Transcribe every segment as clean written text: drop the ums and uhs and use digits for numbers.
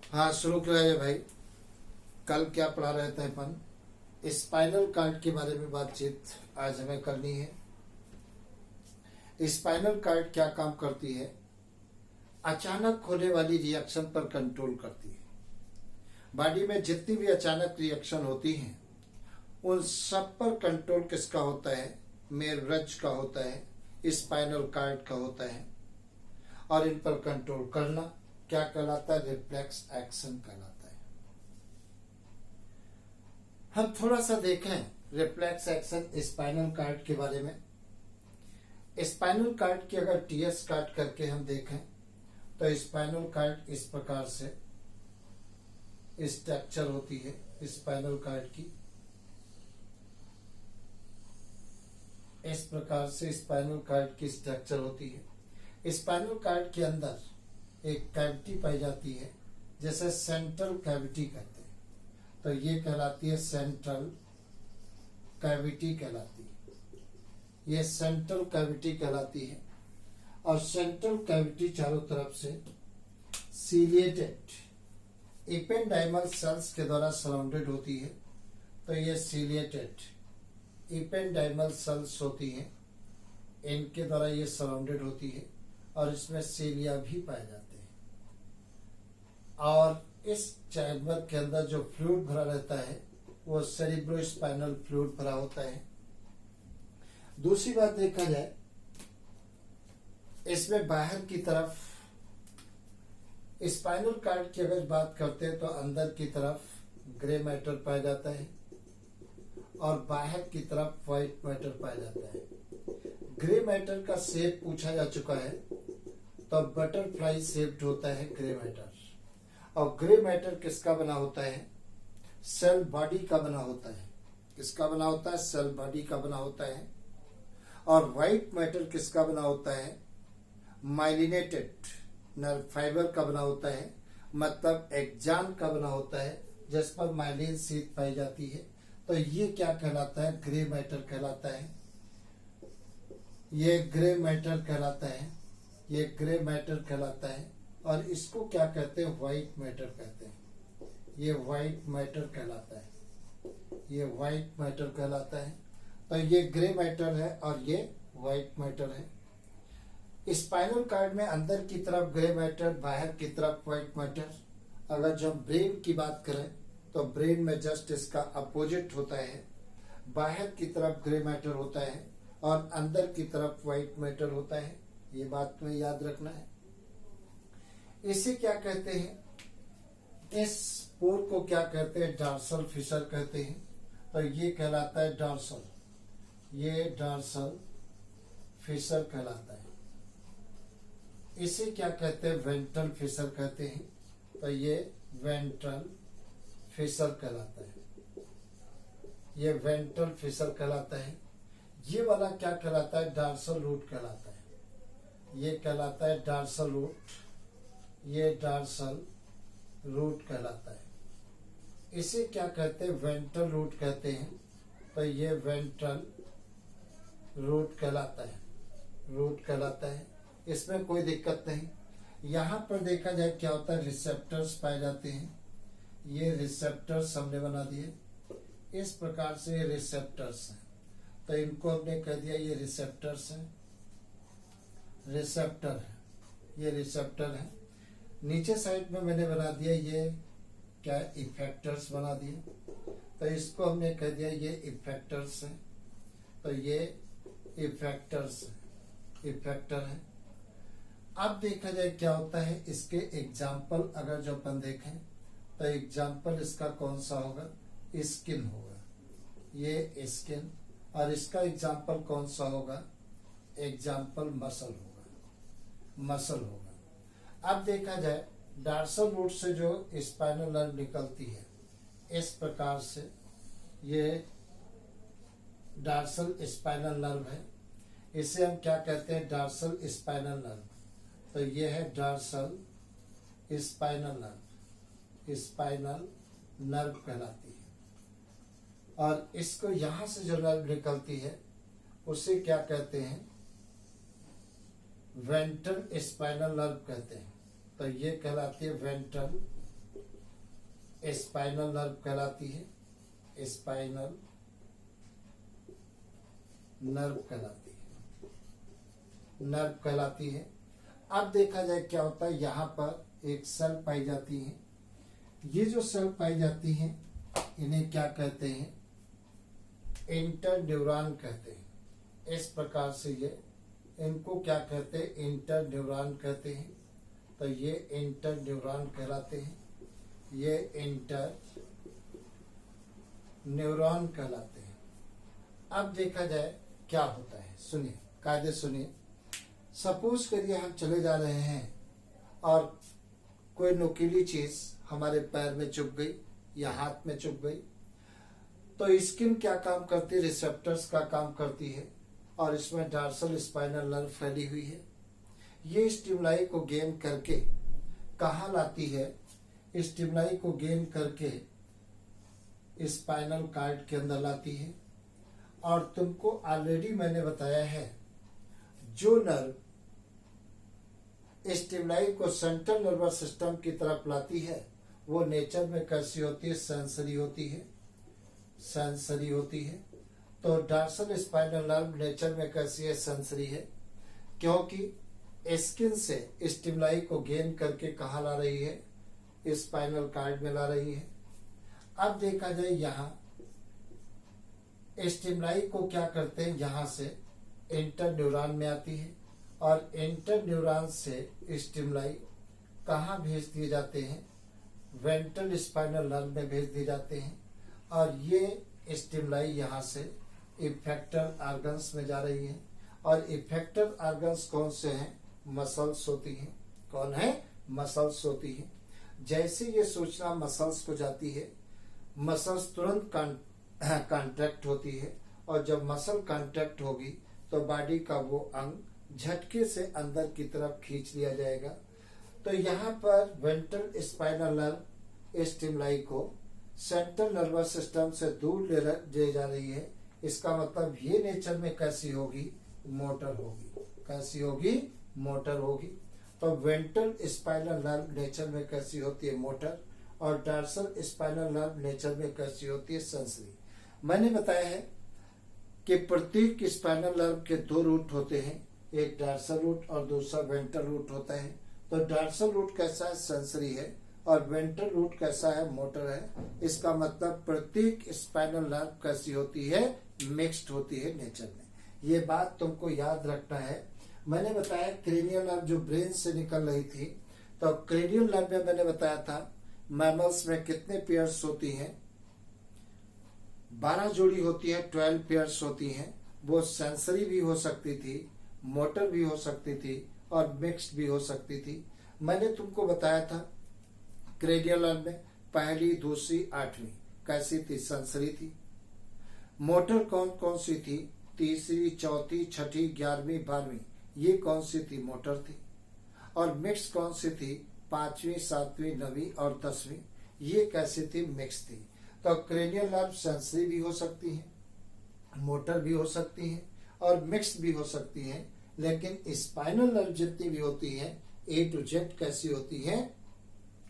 हाँ, शुरू किया जाए भाई। कल क्या पढ़ा रहे थे अपन? स्पाइनल कार्ड के बारे में बातचीत आज हमें करनी है। स्पाइनल कार्ड क्या काम करती है? अचानक होने वाली रिएक्शन पर कंट्रोल करती है। बॉडी में जितनी भी अचानक रिएक्शन होती हैं उन सब पर कंट्रोल किसका होता है? मेरुरज्ज का होता है, स्पाइनल कार्ड का होता है। और इन पर कंट्रोल करना क्या कहलाता है? रिफ्लेक्स एक्शन कहलाता है। हम थोड़ा सा देखें रिफ्लेक्स एक्शन स्पाइनल कार्ड के बारे में। स्पाइनल कार्ड की अगर टीएस काट करके हम देखें तो स्पाइनल कार्ड इस प्रकार से स्ट्रक्चर होती है। स्पाइनल कार्ड की इस प्रकार से स्पाइनल कार्ड की स्ट्रक्चर होती है। स्पाइनल कार्ड के अंदर एक कैविटी पाई जाती है जिसे सेंट्रल कैविटी कहते हैं। तो ये कहलाती है सेंट्रल कैविटी कहलाती है। ये सेंट्रल कैविटी कहलाती है। और सेंट्रल कैविटी चारों तरफ से सीलिएटेड इपेंडाइमल सेल्स के द्वारा सराउंडेड होती है। तो ये सीलिएटेड इपेंडाइमल सेल्स होती हैं, इनके द्वारा ये सराउंडेड होती है। और इसमें सीलिया भी पाए जाते हैं। और इस चैम्बर के अंदर जो फ्लूइड भरा रहता है वो सेरिब्रोस्पाइनल फ्लूइड भरा होता है। दूसरी बात देखा जाए, इसमें बाहर की तरफ स्पाइनल कार्ड की अगर बात करते हैं तो अंदर की तरफ ग्रे मैटर पाया जाता है और बाहर की तरफ व्हाइट मैटर पाया जाता है। ग्रे मैटर का शेप पूछा जा चुका है तो बटरफ्लाई शेप्ड होता है ग्रे मैटर। और ग्रे मैटर किसका बना होता है? सेल बॉडी का बना होता है। किसका बना होता है? सेल बॉडी का बना होता है। और व्हाइट मैटर किसका बना होता है? माइलिनेटेड नर्व फाइबर का बना होता है, मतलब एक्जान का बना होता है जिस पर माइलिन शीट पाई जाती है। तो ये क्या कहलाता है? ग्रे मैटर कहलाता है। ये ग्रे मैटर कहलाता है। ये ग्रे मैटर कहलाता है। और इसको क्या कहते हैं? व्हाइट मैटर कहते हैं। ये व्हाइट मैटर कहलाता है। ये व्हाइट मैटर कहलाता है। तो ये ग्रे मैटर है और ये व्हाइट मैटर है। स्पाइनल कार्ड में अंदर की तरफ ग्रे मैटर, बाहर की तरफ व्हाइट मैटर। अगर जो ब्रेन की बात करें तो ब्रेन में जस्ट इसका अपोजिट होता है। बाहर की तरफ ग्रे मैटर होता है और अंदर की तरफ व्हाइट मैटर होता है। ये बात में याद रखना है। इसे क्या कहते हैं? इस पोर को क्या कहते हैं? डॉर्सल फिशर कहते हैं। तो ये कहलाता है डॉर्सल। ये डॉर्सल फिशर कहलाता है। इसे क्या कहते हैं? वेंट्रल फिशर कहते हैं। तो ये वेंट्रल फिशर कहलाता है। ये वेंट्रल फिशर कहलाता है। ये वाला क्या कहलाता है? डॉर्सल रूट कहलाता है। ये कहलाता है डॉर्सल रूट। ये डॉर्सल रूट कहलाता है। इसे क्या कहते हैं? वेंट्रल रूट कहते हैं। तो ये वेंट्रल रूट कहलाता है। रूट कहलाता है। इसमें कोई दिक्कत नहीं। यहाँ पर देखा जाए क्या होता है? रिसेप्टर्स पाए जाते हैं। ये रिसेप्टर्स हमने बना दिए इस प्रकार से। ये रिसेप्टर्स हैं तो इनको हमने कह दिया ये रिसेप्टर्स हैं। रिसेप्टर है, ये रिसेप्टर है। नीचे साइड में मैंने बना दिया ये क्या? इफेक्टर्स बना दिए। तो इसको हमने कह दिया ये इफेक्टर्स हैं। तो ये इफेक्टर्स है, इफेक्टर है। अब देखा जाए क्या होता है? इसके एग्जाम्पल अगर जो अपन देखें तो एग्जाम्पल इसका कौन सा होगा? स्किन होगा। ये स्किन। और इसका एग्जाम्पल कौन सा होगा? एग्जाम्पल मसल होगा। मसल होगा। अब देखा जाए डॉर्सल रूट से जो स्पाइनल नर्व निकलती है इस प्रकार से, ये डॉर्सल स्पाइनल नर्व है। इसे हम क्या कहते हैं? Dorsal spinal nerve. तो ये है dorsal spinal nerve. Spinal nerve कहलाती है। और इसको यहां से जो नर्व निकलती है उसे क्या कहते हैं? वेंट्रल स्पाइनल नर्व कहते हैं। तो ये कहलाती है वेंट्रल स्पाइनल नर्व कहलाती है, स्पाइनल नर्व कहलाती है, नर्व कहलाती है। अब देखा जाए क्या होता है, यहाँ पर एक सेल पाई जाती है। ये जो सेल पाई जाती है इन्हें क्या कहते हैं, इंटरन्यूरॉन कहते हैं। इस प्रकार से ये इनको क्या कहते हैं, इंटरन्यूरॉन कहते हैं। तो ये इंटरन्यूरॉन कहलाते हैं, ये इंटर न्यूरॉन कहलाते हैं। अब देखा जाए क्या होता है, सुनिए कायदे सुनिए। सपोज करिए हम चले जा रहे हैं और कोई नुकीली चीज हमारे पैर में चुभ गई या हाथ में चुभ गई, तो स्किन क्या काम करती है, रिसेप्टर्स का काम करती है और इसमें डॉर्सल स्पाइनल नर्व फैली हुई है। ये स्टिमुलाई को गेन करके कहाँ लाती है, स्टिमुलाई को गेन करके स्पाइनल कार्ड के अंदर लाती है। और तुमको ऑलरेडी मैंने बताया है, जो नर्व स्टिमुलाई को सेंट्रल नर्वस सिस्टम की तरफ लाती है वो नेचर में कैसी होती है, सेंसरी होती है, सेंसरी होती है। तो डॉर्सल स्पाइनल नर्व नेचर में कैसी है, सेंसरी है, क्योंकि स्किन से स्टिमुलाई को गेन करके कहाँ ला रही है, स्पाइनल कार्ड में ला रही है। अब देखा जाए यहाँ स्टिमुलाई को क्या करते हैं, यहाँ से इंटरन्यूरॉन में आती है और इंटरन्यूरॉन से स्टिमुलाई कहाँ भेज दिए जाते हैं, वेंट्रल स्पाइनल नर्व में भेज दिए जाते हैं। और ये स्टिमुलाई यहाँ से इफेक्टर ऑर्गन्स में जा रही है। और इफेक्टर ऑर्गन्स कौन से हैं, मसल्स होती हैं। कौन है, मसल्स होती है। जैसे ये सूचना मसल्स को जाती है, मसल्स तुरंत कॉन्ट्रैक्ट होती है और जब मसल कॉन्ट्रैक्ट होगी तो बॉडी का वो अंग झटके से अंदर की तरफ खींच लिया जाएगा। तो यहाँ पर वेंट्रल स्पाइनल नर्व स्टिमुलाई को सेंट्रल नर्वस सिस्टम से दूर ले जा रही है। इसका मतलब ये नेचर में कैसी होगी, मोटर होगी। कैसी होगी, मोटर होगी। तो वेंट्रल स्पाइनल नर्व नेचर में कैसी होती है, मोटर। और डॉर्सल स्पाइनल नर्व नेचर में कैसी होती है, सेंसरी। मैंने बताया है कि प्रत्येक स्पाइनल नर्व के दो रूट होते हैं, एक डॉर्सल रूट और दूसरा वेंट्रल रूट होता है। तो डॉर्सल रूट कैसा है, सेंसरी है, और वेंट्रल रूट कैसा है, मोटर है। इसका मतलब प्रत्येक स्पाइनल नर्व कैसी होती है, मिक्स्ड होती है नेचर में। ये बात तुमको याद रखना है। मैंने बताया क्रेनियल नर्व जो ब्रेन से निकल रही थी, तो क्रेनियल नर्व में मैंने बताया था मैमल्स में कितने पेयर्स होती हैं, 12 जोड़ी होती है, 12 पेयर्स होती हैं। वो सेंसरी भी हो सकती थी, मोटर भी हो सकती थी और मिक्स्ड भी हो सकती थी। मैंने तुमको बताया था क्रेनियल नर्व में पहली, दूसरी, 8वीं कैसी थी, सेंसरी थी। मोटर कौन कौन सी थी, तीसरी, चौथी, छठी, 11वीं, 12वीं, ये कौन सी थी, मोटर थी। और मिक्स कौन सी थी, 5वीं, 7वीं, 9वीं और 10वीं, ये कैसी थी, मिक्स थी। तो क्रेनियल नर्व सेंसरी भी हो सकती है, मोटर भी हो सकती है और मिक्स भी हो सकती है। लेकिन स्पाइनल नर्व जितनी भी होती है A to Z कैसी होती है,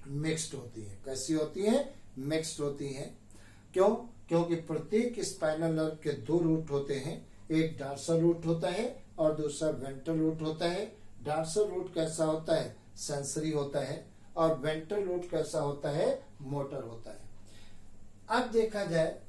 मिक्स्ड होती है। कैसी होती है, मिक्स्ड होती है। क्यों, क्योंकि प्रत्येक स्पाइनल नर्व के दो रूट होते हैं, एक डॉर्सल रूट होता है और दूसरा वेंट्रल रूट होता है। डॉर्सल रूट कैसा होता है, सेंसरी होता है, और वेंट्रल रूट कैसा होता है, मोटर होता है। अब देखा जाए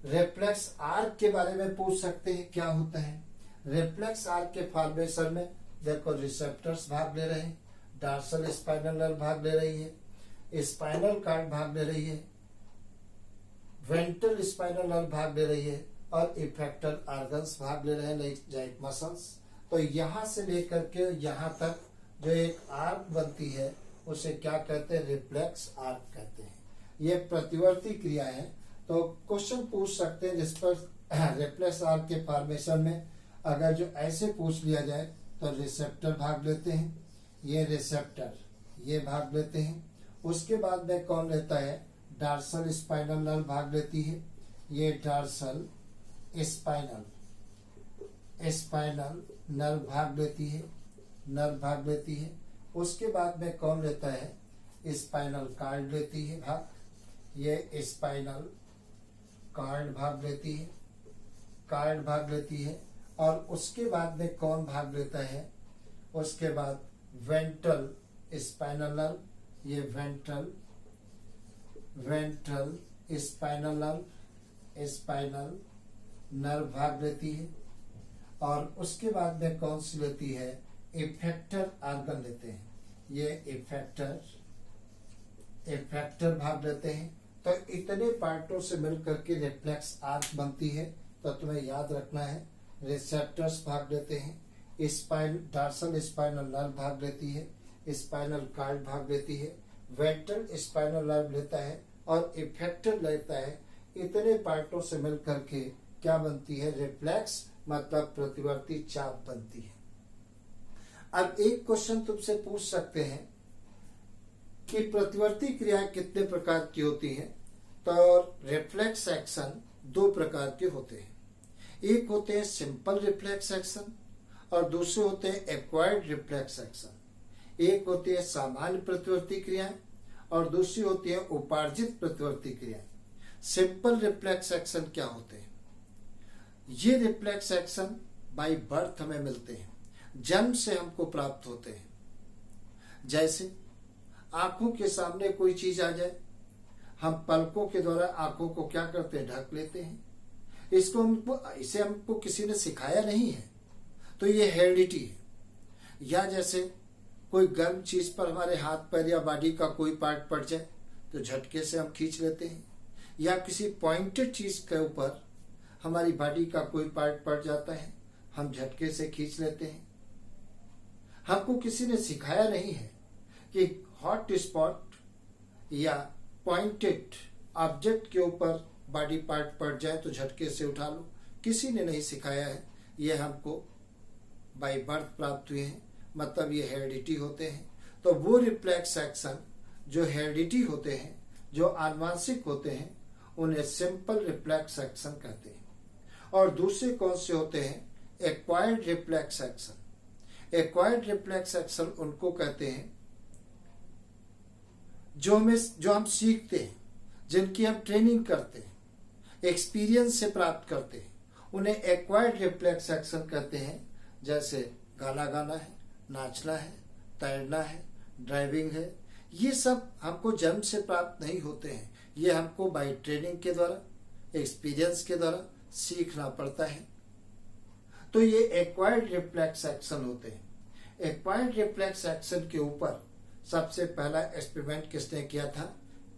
रिफ्लेक्स आर्क के बारे में पूछ सकते हैं, क्या होता है। रिफ्लेक्स आर्क के फॉर्मेशन में देखो रिसेप्टर्स भाग ले रहे हैं, डॉर्सल स्पाइनल नर्व भाग ले रही है, स्पाइनल कार्ड भाग ले रही है, वेंट्रल स्पाइनल नर्व भाग ले रही है और इफेक्टर ऑर्गन्स भाग ले रहे हैं, लाइक मसल्स। तो यहाँ से लेकर के यहाँ तक जो एक आर्क बनती है उसे क्या कहते हैं, रिफ्लेक्स आर्क कहते हैं। ये प्रतिवर्ती क्रिया है। तो क्वेश्चन पूछ सकते हैं जिस पर रिफ्लेक्स आर्क के फॉर्मेशन में अगर जो ऐसे पूछ लिया जाए तो रिसेप्टर भाग लेते हैं, ये रिसेप्टर ये भाग लेते हैं। उसके बाद में कौन लेता है, डॉर्सल स्पाइनल नर्व भाग लेती है, ये डॉर्सल स्पाइनल नर्व भाग लेती है, नर्व भाग लेती है। उसके बाद में कौन लेता है, स्पाइनल कार्ड लेती है भाग। ये स्पाइनल कॉर्ड भाग लेती है और उसके बाद में कौन भाग लेता है? उसके बाद वेंट्रल स्पाइनल नर्व, ये वेंट्रल स्पाइनल नर्व भाग लेती है और उसके बाद में कौन सी लेती है? इफेक्टर ऑर्गन लेते हैं, ये इफेक्टर भाग लेते हैं। तो इतने पार्टों से मिलकर के रिफ्लेक्स आर्क बनती है। तो तुम्हें याद रखना है, रिसेप्टर्स भाग लेते हैं, डार्सल स्पाइनल नर्व भाग लेती है, स्पाइनल कॉर्ड भाग लेती है, वेंट्रल स्पाइनल नर्व लेता है और इफेक्टर लेता है। इतने पार्टों से मिलकर के क्या बनती है? रिफ्लेक्स, मतलब प्रतिवर्ती चाप बनती है। अब एक क्वेश्चन तुमसे पूछ सकते हैं कि प्रतिवर्ती क्रियाएं कितने प्रकार की होती हैं? तो रिफ्लेक्स एक्शन दो प्रकार के होते हैं। एक होते हैं सिंपल रिफ्लेक्स एक्शन और दूसरे होते हैं एक्वायर्ड रिफ्लेक्स एक्शन। एक होती है सामान्य प्रतिवर्ती क्रियाएं और दूसरी होती है उपार्जित प्रतिवर्ती क्रियाएं। सिंपल रिफ्लेक्स एक्शन क्या होते हैं? ये रिफ्लेक्स एक्शन बाय बर्थ हमें मिलते हैं, जन्म से हमको प्राप्त होते हैं। जैसे आंखों के सामने कोई चीज आ जाए, हम पलकों के द्वारा आंखों को क्या करते हैं? ढक लेते हैं। इसे हमको किसी ने सिखाया नहीं है, तो ये हेरिडिटी है। या जैसे कोई गर्म चीज पर हमारे हाथ पैर या बॉडी का कोई पार्ट पड़ जाए तो झटके से हम खींच लेते हैं, या किसी पॉइंटेड चीज के ऊपर हमारी बॉडी का कोई पार्ट पड़ जाता है, हम झटके से खींच लेते हैं। हमको किसी ने सिखाया नहीं है कि हॉट स्पॉट या पॉइंटेड ऑब्जेक्ट के ऊपर बॉडी पार्ट पड़ जाए तो झटके से उठा लो, किसी ने नहीं सिखाया है। ये हमको बाय बर्थ प्राप्त हुए हैं, मतलब ये हेरिडिटी होते हैं। तो वो रिफ्लेक्स एक्शन जो हेरिडिटी होते हैं, जो आनुवांशिक होते हैं, उन्हें सिंपल रिफ्लेक्स एक्शन कहते हैं। और दूसरे कौन से होते हैं? Acquired reflex action. Acquired reflex action उनको कहते हैं जो हम सीखते हैं, जिनकी हम ट्रेनिंग करते हैं, एक्सपीरियंस से प्राप्त करते हैं, उन्हें एक्वायर्ड रिफ्लेक्स एक्शन कहते हैं। जैसे गाना गाना है, नाचना है, तैरना है, ड्राइविंग है, ये सब हमको जन्म से प्राप्त नहीं होते हैं। ये हमको बाय ट्रेनिंग के द्वारा, एक्सपीरियंस के द्वारा सीखना पड़ता है। तो ये एक्वायर्ड रिफ्लेक्स एक्शन होते हैं। एक्वायर्ड रिफ्लेक्स एक्शन के ऊपर सबसे पहला एक्सपेरिमेंट किसने किया था?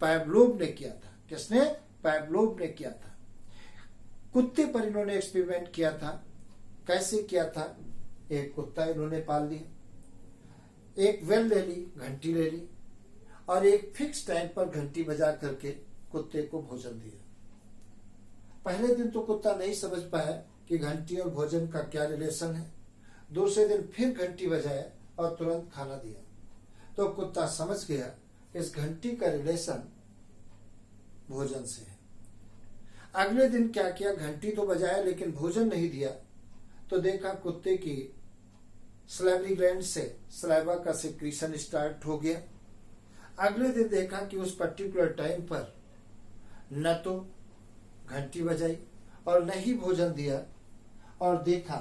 पावलोव ने किया था। किसने? पावलोव ने किया था। कुत्ते पर इन्होंने एक्सपेरिमेंट किया था। कैसे किया था? एक कुत्ता इन्होंने पाल लिया, एक बेल ले ली, घंटी ले ली और एक फिक्स टाइम पर घंटी बजा करके कुत्ते को भोजन दिया। पहले दिन तो कुत्ता नहीं समझ पाया कि घंटी और भोजन का क्या रिलेशन है। दूसरे दिन फिर घंटी बजाया और तुरंत खाना दिया, तो कुत्ता समझ गया इस घंटी का रिलेशन भोजन से है। अगले दिन क्या किया? घंटी तो बजाया लेकिन भोजन नहीं दिया, तो देखा कुत्ते की सलाइवरी ग्लैंड से सलाइवा का सिक्रीशन स्टार्ट हो गया। अगले दिन देखा कि उस पर्टिकुलर टाइम पर न तो घंटी बजाई और न ही भोजन दिया, और देखा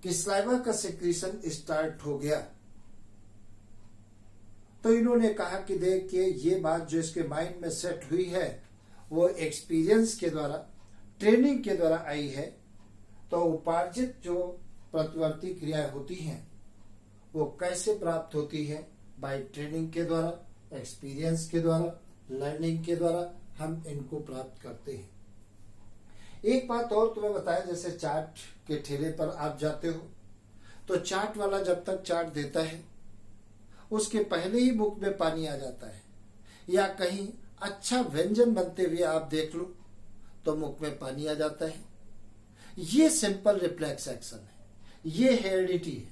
कि सलाइवा का सिक्रीशन स्टार्ट हो गया। तो इन्होंने कहा कि देखिए, ये बात जो इसके माइंड में सेट हुई है वो एक्सपीरियंस के द्वारा, ट्रेनिंग के द्वारा आई है। तो उपार्जित जो प्रतिवर्ती क्रियाएं होती हैं वो कैसे प्राप्त होती है? बाय ट्रेनिंग के द्वारा, एक्सपीरियंस के द्वारा, लर्निंग के द्वारा हम इनको प्राप्त करते हैं। एक बात और तुम्हें बताया, जैसे चाट के ठेले पर आप जाते हो तो चाट वाला जब तक चाट देता है उसके पहले ही मुख में पानी आ जाता है, या कहीं अच्छा व्यंजन बनते हुए आप देख लो तो मुख में पानी आ जाता है। ये सिंपल रिफ्लेक्स एक्शन है, ये हेरिडिटी है।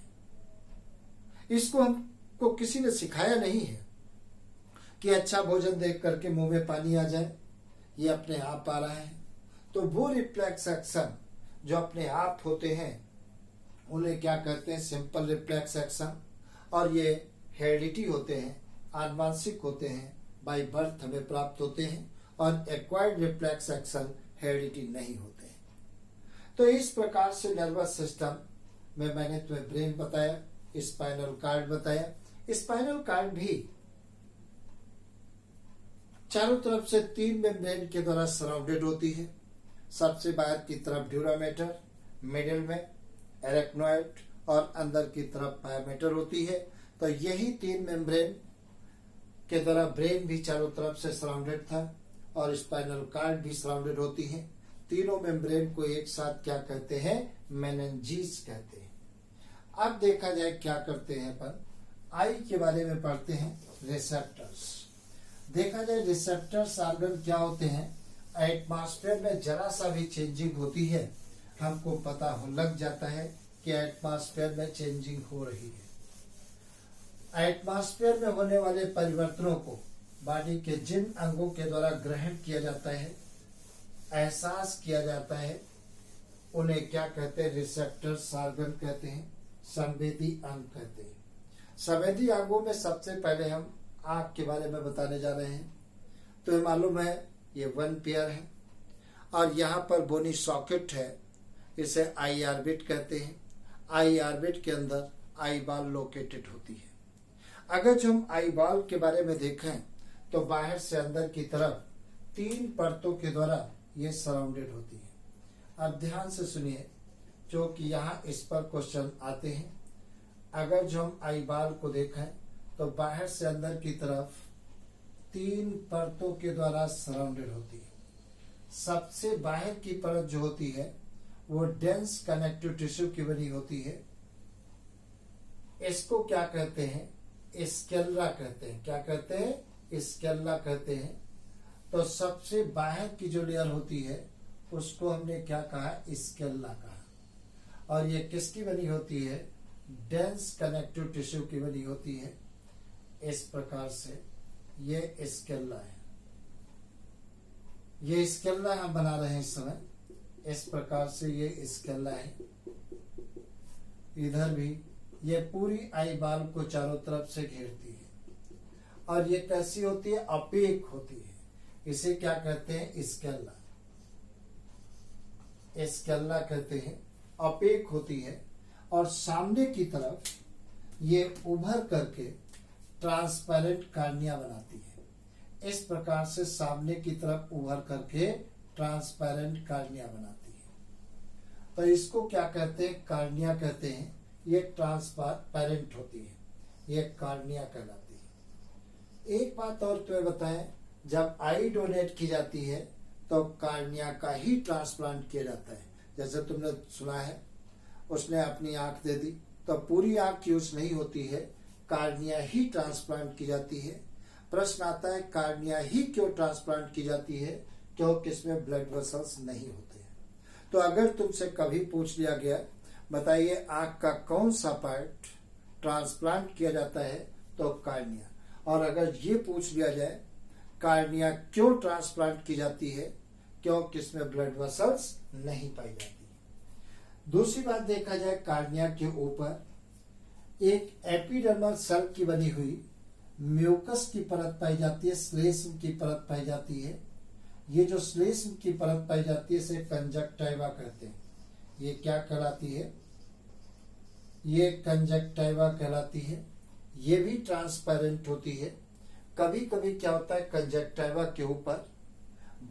इसको हमको किसी ने सिखाया नहीं है कि अच्छा भोजन देख करके मुंह में पानी आ जाए, ये अपने आप आ रहा है। तो वो रिफ्लेक्स एक्शन जो अपने आप होते हैं उन्हें क्या कहते हैं? Simple reflex action. और ये हेरिडिटी होते हैं, आनुवांशिक होते हैं, बाय बर्थ हमें प्राप्त होते हैं और एक्वायर्ड रिफ्लेक्स एक्शन हेरिडिटी नहीं होते हैं। तो इस प्रकार से नर्वस सिस्टम में मैंने तुम्हें ब्रेन बताया, स्पाइनल कार्ड बताया। स्पाइनल कार्ड भी चारों तरफ से 3 मेम्ब्रेन के द्वारा सराउंडेड होती है। सबसे बाहर की तरफ ड्यूरा मैटर, मिडिल में एरेक्नोइड और अंदर की तरफ पाया मैटर होती है। तो यही 3 मेम्ब्रेन के द्वारा ब्रेन भी चारों तरफ से सराउंडेड था और स्पाइनल कार्ड भी सराउंडेड होती है। तीनों मेम्ब्रेन को एक साथ क्या कहते हैं? मेनिंजेस कहते हैं। अब देखा जाए क्या करते हैं अपन, आई के बारे में पढ़ते हैं। रिसेप्टर्स देखा जाए, रिसेप्टर्स ऑर्गन क्या होते हैं? एटमॉस्फेयर में जरा सा भी चेंजिंग होती है, हमको पता लग जाता है कि एटमॉस्फेयर में चेंजिंग हो रही है। एटमॉस्फेयर में होने वाले परिवर्तनों को बॉडी के जिन अंगों के द्वारा ग्रहण किया जाता है, एहसास किया जाता है, उन्हें क्या कहते हैं? रिसेप्टर्स ऑर्गन कहते हैं, संवेदी अंग कहते हैं। संवेदी अंगों में सबसे पहले हम आंख के बारे में बताने जा रहे हैं। तो ये मालूम है ये 1 पेयर है और यहाँ पर बोनी सॉकेट है, इसे आई ऑर्बिट कहते हैं। आई ऑर्बिट के अंदर आई बॉल लोकेटेड होती है। अगर जो हम आई बॉल के बारे में देखें तो बाहर से अंदर की तरफ 3 परतों के द्वारा ये सराउंडेड होती है। अब ध्यान से सुनिए, जो कि यहाँ इस पर क्वेश्चन आते हैं। अगर जो हम आई बॉल को देखें तो बाहर से अंदर की तरफ 3 परतों के द्वारा सराउंडेड होती है। सबसे बाहर की परत जो होती है वो डेंस कनेक्टिव टिश्यू की बनी होती है। इसको क्या कहते हैं? स्केल्ला कहते हैं। क्या कहते हैं? स्केल्ला कहते हैं। तो सबसे बाहर की जो लेयर होती है उसको हमने क्या कहा? स्केल्ला कहा। और ये किसकी बनी होती है? डेंस कनेक्टिव टिश्यू की बनी होती है। इस प्रकार से ये स्केल्ला है। ये स्केल्ला हम बना रहे हैं इस समय। इस प्रकार से ये स्केल्ला है। इधर भी ये पूरी आई बॉल को चारों तरफ से घेरती है और ये कैसी होती है? अपेक होती है। इसे क्या कहते हैं? स्केल्ला। स्केल्ला कहते हैं। अपेक होती है और सामने की तरफ ये उभर करके ट्रांसपेरेंट कार्निया बनाती है। इस प्रकार से सामने की तरफ उभर करके ट्रांसपेरेंट कार्निया बनाती है। तो इसको क्या कहते हैं? कार्निया कहते हैं। ये ट्रांसपेरेंट होती है, ये कार्निया कहलाती है। एक बात और तुम्हें बताएं, जब आई डोनेट की जाती है तो कार्निया का ही ट्रांसप्लांट किया जाता है। जैसे तुमने सुना है, उसने अपनी आंख दे दी तो पूरी आंख यूज नहीं होती है, कार्निया ही ट्रांसप्लांट की जाती है। प्रश्न आता है कार्निया ही क्यों ट्रांसप्लांट की जाती है? क्योंकि इसमें ब्लड वेसल्स नहीं होते हैं। तो अगर तुमसे कभी पूछ लिया गया, बताइए आंख का कौन सा पार्ट ट्रांसप्लांट किया जाता है, तो कार्निया। और अगर ये पूछ लिया जाए कार्निया क्यों ट्रांसप्लांट की जाती है, क्योंकि इसमें ब्लड वेसल्स नहीं पाई जाती। दूसरी बात देखा जाए, कार्निया के ऊपर एक एपिडर्मल सेल की बनी हुई म्यूकस की परत पाई जाती है, श्लेष्म की परत पाई जाती है। ये जो श्लेष्म की परत पाई जाती है इसे कंजक्टिवा कहते हैं। ये क्या कहलाती है? ये कंजक्टिवा कहलाती है। ये भी ट्रांसपेरेंट होती है। कभी कभी क्या होता है, कंजक्टिवा के ऊपर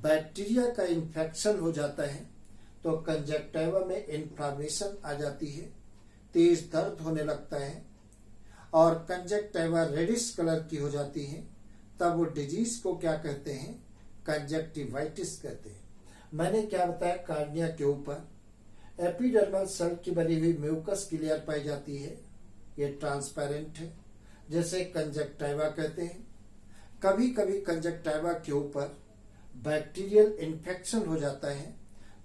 बैक्टीरिया का इन्फेक्शन हो जाता है तो कंजक्टिवा में इन्फ्लामेशन आ जाती है, तेज दर्द होने लगता है और कंजक्टिवा रेडिश कलर की हो जाती है। तब वो डिजीज को क्या कहते हैं? कंजक्टिवाइटिस कहते हैं। मैंने क्या बताया, कार्निया के ऊपर एपिडर्मल सेल की बनी हुई म्यूकस की लेयर पाई जाती है, ये ट्रांसपेरेंट है, जैसे कंजक्टिवा कहते हैं। कभी कभी कंजक्टिवा के ऊपर बैक्टीरियल इन्फेक्शन हो जाता है,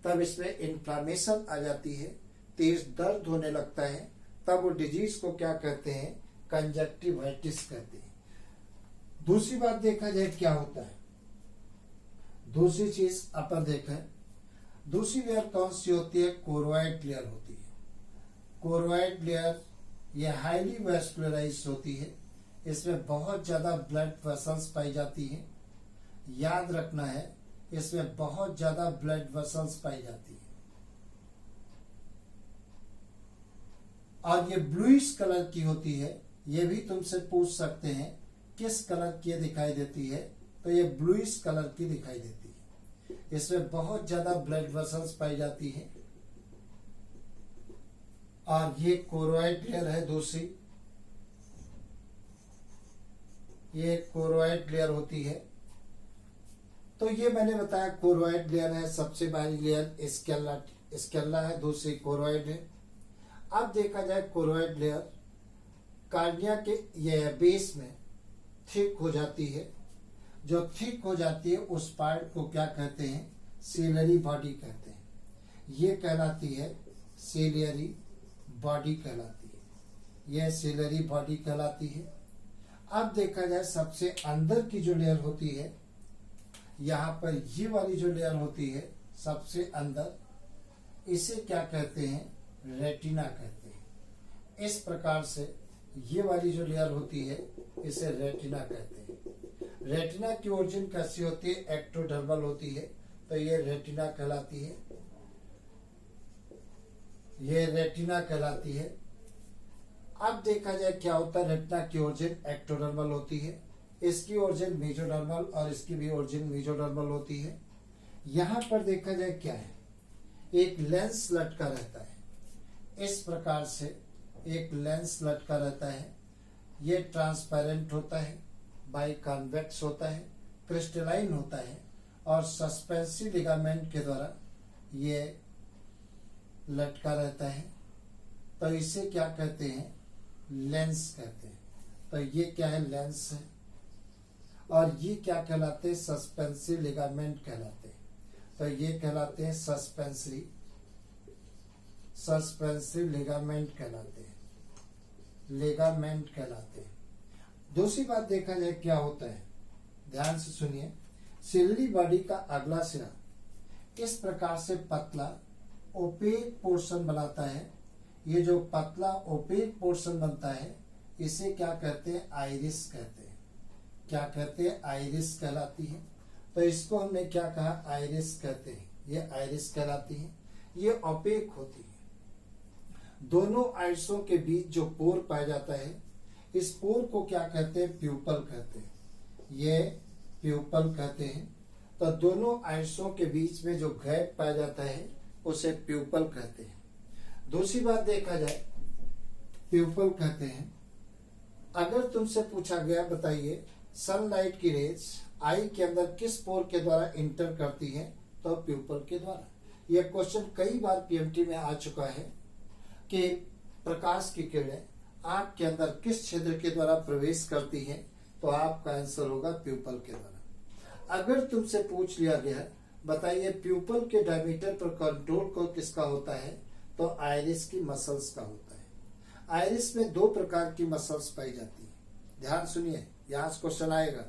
तब इसमें इन्फ्लामेशन आ जाती है, तेज दर्द होने लगता है, तब वो डिजीज को क्या कहते हैं? कंजक्टिवाइटिस कहते हैं। दूसरी बात देखा जाए क्या होता है, दूसरी चीज अपन देखें, दूसरी लेयर कौन सी होती है? कोरोइड लेयर होती है। कोरोइड लेयर ये हाईली वेस्कुलराइज होती है। इसमें बहुत ज्यादा ब्लड वेसल्स पाई जाती है। याद रखना है, इसमें बहुत ज्यादा ब्लड वेसल्स पाई जाती है। और ये ब्लूइश कलर की होती है। ये भी तुमसे पूछ सकते हैं किस कलर की ये दिखाई देती है, तो ये ब्लूइश कलर की दिखाई देती है। इसमें बहुत ज्यादा ब्लड वेसल्स पाई जाती है। और ये कोरोइड लेयर है दूसरी, ये कोरोइड लेयर होती है। तो ये मैंने बताया कोरोइड लेयर है, सबसे बड़ी लेयर स्केल्ला है, दूसरी कोरोइड है। अब देखा जाए कोरोइड लेयर कार्डिया के ये बेस में थिक हो जाती है। जो थिक हो जाती है उस पार्ट को क्या कहते हैं, सीलियरी बॉडी कहते हैं। ये कहलाती है सीलियरी बॉडी कहलाती है। यह सीलियरी बॉडी कहलाती है। अब देखा जाए सबसे अंदर की जो लेयर होती है, यहाँ पर ये वाली जो लेयर होती है सबसे अंदर, इसे क्या कहते हैं, रेटिना कहते हैं। इस प्रकार से ये वाली जो लेयर होती है इसे रेटिना कहते हैं। रेटिना की ओरिजिन कैसी होती है, एक्टोडर्मल होती है, तो ये रेटिना कहलाती है। ये रेटिना कहलाती है। अब देखा जाए क्या होता है, रेटिना की ओरिजिन एक्टोडर्मल होती है, इसकी ओरिजिन मेजोडर्मल और इसकी भी ओरिजिन मेजोडर्मल होती है। यहां पर देखा जाए क्या है, एक लेंस लटका रहता है। इस प्रकार से एक लेंस लटका रहता है। ये ट्रांसपेरेंट होता है, बाइकॉन्वेक्स होता है, क्रिस्टलाइन होता है और सस्पेंसिव लिगामेंट के द्वारा ये लटका रहता है। तो इसे क्या कहते हैं, लेंस कहते हैं। तो ये क्या है, लेंस है। और ये क्या कहलाते हैं, सस्पेंसिव लिगामेंट कहलाते हैं। तो ये कहलाते हैं सस्पेंसिव लिगामेंट कहलाते हैं, लिगामेंट कहलाते हैं। दूसरी बात देखा जाए क्या होता है, ध्यान से सुनिए। सिल्ली बॉडी का अगला सिरा इस प्रकार से पतला ओपेक पोर्शन बनाता है। ये जो पतला ओपेक पोर्शन बनता है इसे क्या कहते हैं, आइरिस कहते हैं। क्या कहते हैं, आइरिस कहलाती है। तो इसको हमने क्या कहा, आइरिस कहते हैं। ये आइरिस कहलाती है। ये ओपेक होती है। दोनों आइरिसों के बीच जो पोर पाया जाता है, इस पोर को क्या कहते हैं, प्यूपल कहते हैं। ये प्यूपल कहते हैं। तो दोनों आइरिसों के बीच में जो गैप पाया जाता है उसे प्यूपल कहते हैं। दूसरी बात देखा जाए, प्यूपल कहते हैं। अगर तुमसे पूछा गया बताइए सनलाइट की रेज आई के अंदर किस पोर के द्वारा इंटर करती है, तो प्यूपल के द्वारा। यह क्वेश्चन कई बार पीएमटी में आ चुका है कि प्रकाश की किरणें आंख के अंदर किस छिद्र के द्वारा प्रवेश करती हैं, तो आपका आंसर होगा प्यूपल के द्वारा। अगर तुमसे पूछ लिया गया बताइए प्यूपल के डायमीटर पर कंट्रोल को किसका होता है, तो आइरिस की मसल्स का होता है। आइरिस में दो प्रकार की मसल्स पाई जाती है। ध्यान सुनिए, यहाँ से क्वेश्चन आएगा।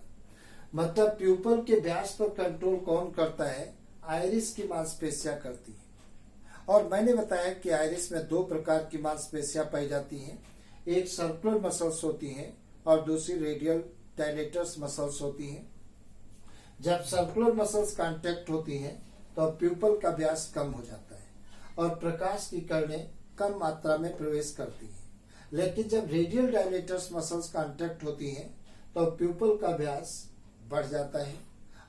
मतलब प्यूपल के व्यास पर कंट्रोल कौन करता है, आइरिस की मांसपेशियां करती है। और मैंने बताया कि आइरिस में दो प्रकार की मांसपेशियां पाई जाती हैं। एक सर्कुलर मसल्स होती हैं और दूसरी रेडियल डायलेटर्स मसल्स होती हैं। जब सर्कुलर मसल्स कांटेक्ट होती हैं तो प्यूपल का व्यास कम हो जाता है और प्रकाश की किरणें कम मात्रा में प्रवेश करती हैं। लेकिन जब रेडियल डायलेटर्स मसल्स कांटेक्ट होती हैं तो प्यूपल का व्यास बढ़ जाता है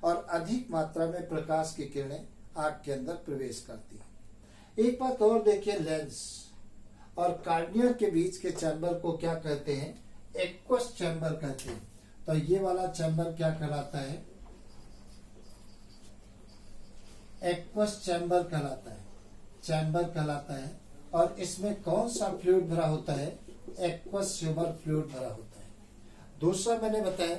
और अधिक मात्रा में प्रकाश की किरणें आंख के अंदर प्रवेश करती हैं। एक बात और देखिए, लेंस और कार्निया के बीच के चैम्बर को क्या कहते हैं, एक्वस चैम्बर कहते हैं। तो ये वाला चैम्बर क्या कहलाता है, एक्वस चैम्बर कहलाता है, चैम्बर कहलाता है। और इसमें कौन सा फ्लूइड भरा होता है, एक्वस ह्यूमर फ्लूइड भरा होता है। दूसरा मैंने बताया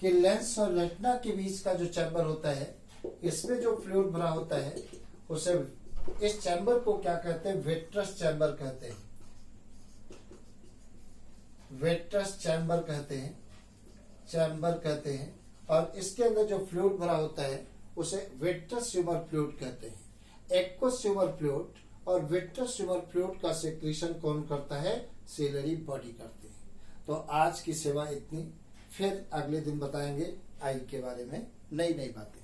कि लेंस और रेटिना के बीच का जो चैम्बर होता है, इसमें जो फ्लूइड भरा होता है उसे, इस चैम्बर को क्या कहते हैं, विट्रस चैम्बर कहते हैं। विट्रस चैम्बर कहते हैं, चैम्बर कहते हैं। और इसके अंदर जो फ्लूइड भरा होता है उसे विट्रस ह्यूमर फ्लूइड कहते हैं। एक्वस ह्यूमर फ्लूइड और विट्रस ह्यूमर फ्लूइड का सेक्रेशन कौन करता है, सिलियरी बॉडी करती है। तो आज की सेवा इतनी, फिर अगले दिन बताएंगे आई के बारे में नई नई बातें।